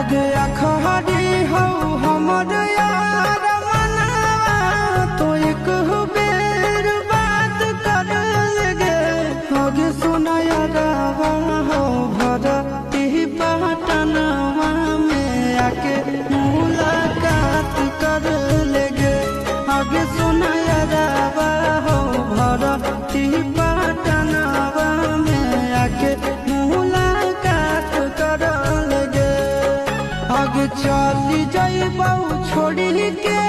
आगे अखहरी हो हमर यार मनवा तो एक बेर बात कर लगे आगे सुनाया रवा हो भरती पटनवा में आके मुलाकात कर लगे आगे सुनाया रवा हो भरती पटनवा में आके मुलाकात कर लगे आगे चली जाइबौ छोड़ी के